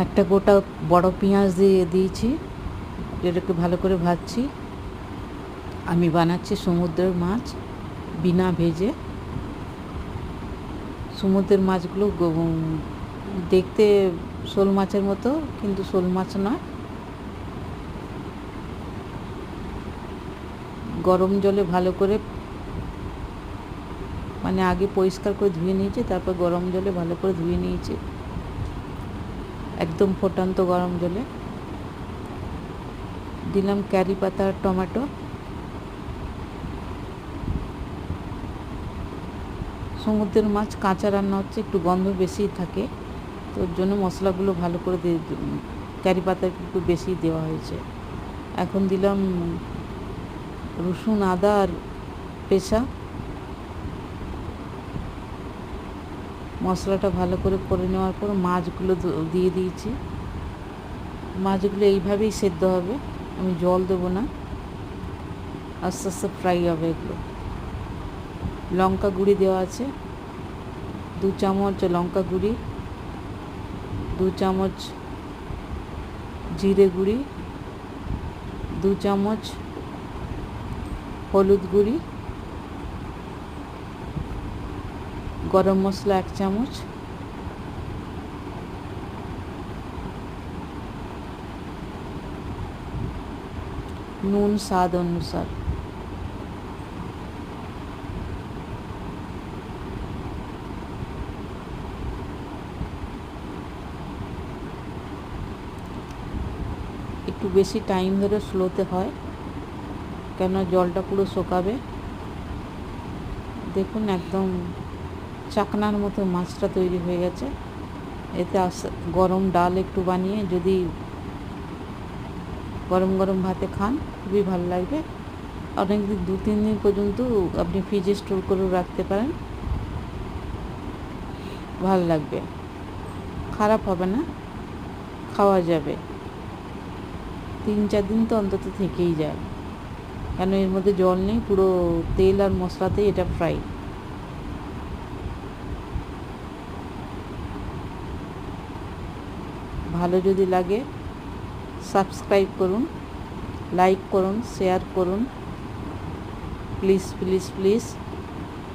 একটা গোটা বড় পেঁয়াজ দিয়ে দিয়েছি, এটাকে ভালো করে ভাজছি। আমি বানাচ্ছি সমুদ্রের মাছ বিনা ভেজে। সমুদ্রের মাছগুলো দেখতে শোল মাছের মতো, কিন্তু শোল মাছ নয়। গরম জলে ভালো করে, মানে আগে পরিষ্কার করে ধুয়ে নিয়েছি, তারপর গরম জলে ভালো করে ধুয়ে নিয়েছি, একদম ফোটান্ত গরম জলে। দিলাম কারি পাতা আর টমেটো। সমুদ্রের মাছ কাঁচা রান্না হচ্ছে, একটু গন্ধ বেশি থাকে, তো ওর জন্য মশলাগুলো ভালো করে কারি পাতা একটু বেশি দেওয়া হয়েছে। এখন দিলাম রসুন, আদা আর পেঁচা। মশলাটা ভালো করে নেওয়ার পর মাছগুলো দিয়ে দিয়েছি। মাছগুলো এইভাবেই সেদ্ধ হবে, আমি জল দেবো না, আস্তে আস্তে ফ্রাই হবে এগুলো। লঙ্কা গুঁড়ি দেওয়া আছে, 2 চামচ লঙ্কা গুঁড়ি, 2 চামচ জিরে গুঁড়ি, 2 চামচ হলুদ গুঁড়ি, গরম মশলা 1 চামচ, নুন স্বাদ অনুসার। একটু বেশি টাইম ধরে স্লোতে হয়, কেন জলটা পুরো শুকাবে। দেখুন একদম চাকনার মতো মাছটা তৈরি হয়ে গেছে। এতে গরম ডাল একটু বানিয়ে যদি গরম গরম ভাতে খান, খুবই ভালো লাগবে। অনেক দিন, 2-3 দিন পর্যন্ত আপনি ফ্রিজে স্টোর করে রাখতে পারেন, ভালো লাগবে, খারাপ হবে না, খাওয়া যাবে। 3-4 দিন তো অন্তত থেকেই যায়, কেন এর মধ্যে জল নেই, পুরো তেল আর মশলাতেই এটা ফ্রাই। ভালো যদি লাগে সাবস্ক্রাইব করুন, লাইক করুন, শেয়ার করুন, প্লিজ প্লিজ প্লিজ।